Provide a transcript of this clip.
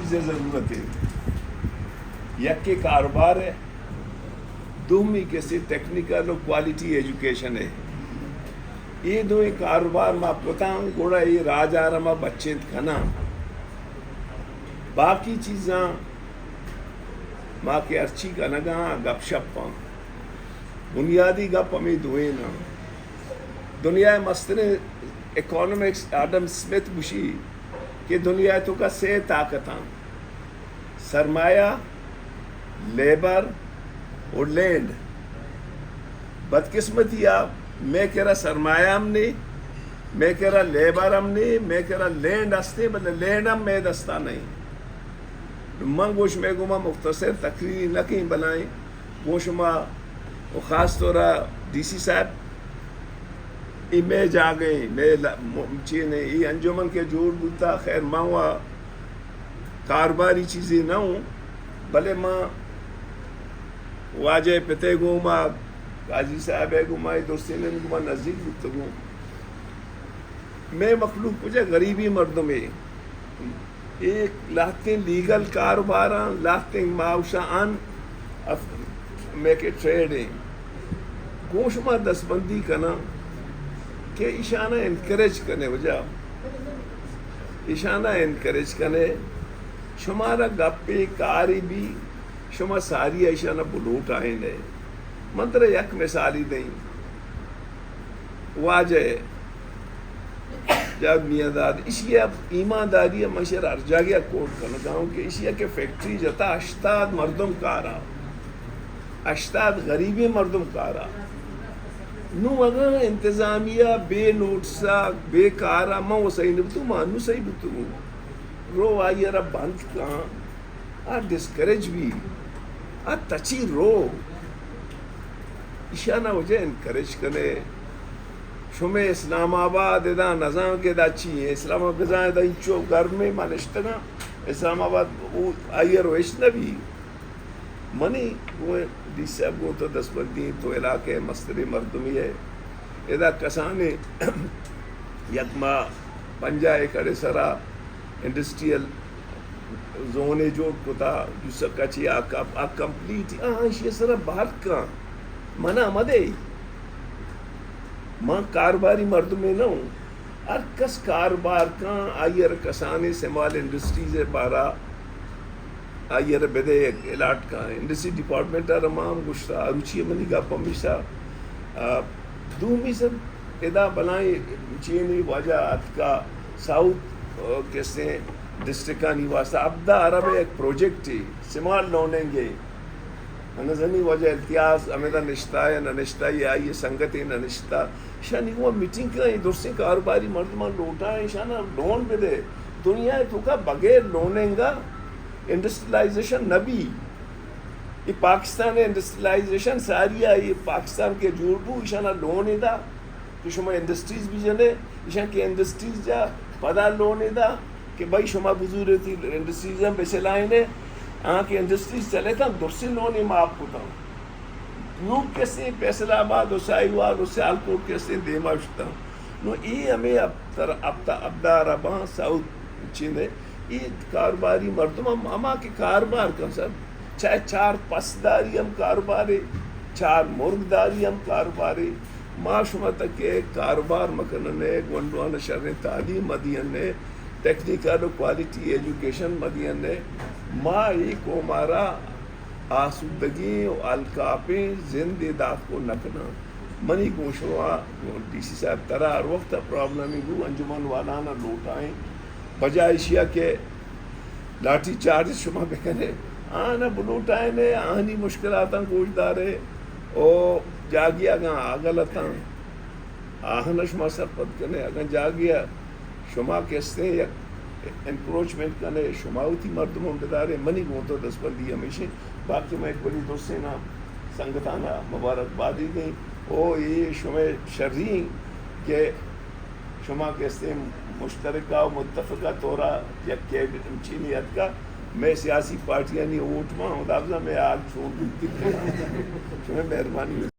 چیزیں ضرورت ہے. یک کے کاروبار ہے، دومی کسی ٹیکنیکل و کوالٹی ایجوکیشن ہے. یہ دو کاروبار ما پتا ہوں گوڑا یہ راج آرما بچے کھنا. باقی چیزاں ماں کے ارچی کا نگاں گپ شپ بنیادی گپ ہمیں دوئے نا. دنیا مستر اکانومکس آڈم سمتھ بشی کہ دنیا تو کا سے طاقتاں سرمایہ، لیبر اور لینڈ. بدقسمتی آپ میں کہہ رہا سرمایہ ہم نے، میں کہہ رہا لیبر ہم نے، میں کہہ رہا لینڈ ہستے مطلب لینڈ ہم میں دستا نہیں. من گوش میں گما مختصر تقریری نہ کہیں بنائیں گوش ما و خاص طور ڈی سی صاحب ای میں جا گئے میں چینے ای انجمن کے جوڑ بوتا. خیر ماں ہوا کاروباری چیزیں نہ ہوں بلے ماں واجہ پتے گو ماں قاضی صاحب ہے گما دوستی نے گما نزدیک بکتا گو. میں مخلوق پوچھا غریبی مردوں میں ایک لاتے لیگل کاروباراں لاتے معاوشہ ان میک اے ٹریڈ ہیں گوشما دس بندی کنا کہ اشانہ انکریج کرنے وجہ اشانہ انکریج کرنے شمارا گپے کاری بھی شما ساری اشانہ بلوٹ آئیں لے. منتر یک مثالی دیں واجہ جب میاں داد اسی اب ایمانداری مشہر ارجاگیا کوٹ کرنا چاہوں کہ اسی کے فیکٹری جتا 80 مردم کارا 80 غریبی مردم کارا نو اگر انتظامیہ بے نوٹسا بے کارا ماں وہ صحیح نبتو مانو صحیح بتو رو آئی رب بند کہاں آ ڈسکریج بھی آ تچی رو اشانہ وجہ انکریج کرنے. شمیں اسلام آباد ادا نظام کے دا چیئے اسلام آباد دا انچو گھر میں مانشتنا اسلام آباد آئیر ویش نبی منی وہ ڈی صاحب کو تو 10 بندی تو علاقے مستری مردمی ہے ادا کسانے یکما 50 ایکڑ سرا انڈسٹریل زونے جوڑ کو تھا جو سکا چی آ کمپلیٹ یہ سرا بات کا منع مدے ماں کاروباری مرد میں نہ ہوں. ہر کس کاروبار کا آئیر کسانے سمال انڈسٹریز بارا آئیر بدے الاٹ کا انڈسٹری ڈپارٹمنٹ رمام گشتا روچی منی کا پمیشا دومی سب ادا بلائیں چینی واجہات کا ساؤتھ کیسے ڈسٹرکانی واسطہ ابدا عرب ایک پروجیکٹ ہے سمال لونیں گے نظمی وجہ التیاز امیدہ نشتہ ہے نہ نشتہ یہ آئی سنگت ہے نہ نشتہ شانی وہ میٹنگ کا دوسرے کاروباری مردمان لوٹا ہے شانہ لون پہ دے دنیا ہے تو کا بغیر لونیں گا انڈسٹریلائزیشن نبی. یہ پاکستان ہے انڈسٹریلائزیشن ساری آئی پاکستان کے جوڑ بو شانہ لون دا کہ شما انڈسٹریز بھی جنے شان کے انڈسٹریز جا پدا لون دا کہ بھائی شما بزرگ تھی انڈسٹریز ہم پیسے لائیں نے آن کے انڈسٹریز چلے تھا درسی لونے میں آپ کو تھا نو کیسے فیصلہ آباد و سائیوار و سیالکوٹ کیسے دیما شتا نو یہ ہمیں ابدار اباں ساؤتھ چینے یہ کاروباری مردم ہما کے کاروبار کا سب چاہے 4 پسداری ہم کاروباری 4 مرغداری ہم کاروباری ما شما تک کہ کاروبار مکننے گونڈوان شرح تعلیم مدین نے ٹیکنیکل و کوالٹی ایجوکیشن مدین نے ما ایک کو مارا آسودگی و الکاپیں زندے دات کو نکنا منی گوشوا ڈی سی صاحب ترا ہر وقت پرابلمی گو انجمن والانا لوٹائیں بجائے اشیاء کے لاٹھی چارج شما بکنے آنا بلوٹائیں نے آنی مشکلاتاں گوش دارے او جاگیا گا آگلتاں آہنا شما سرپت کنے اگر جاگیا شما کستے یا انکروچمنٹ کنے شما ہوتی مردموں بدارے منی گو تو 10 بندی ہمیشہ باقی میں ایک بڑی دوست سے نا سنگتانا مبارکبادی گئی او یہ شما شرعی کہ شما کستے مشترکہ و متفقہ طورا یک چینیت کا میں سیاسی پارٹیاں نہیں ووٹ ماں ہوں دابزہ میں آج چھوڑ دیتی شما مہربانی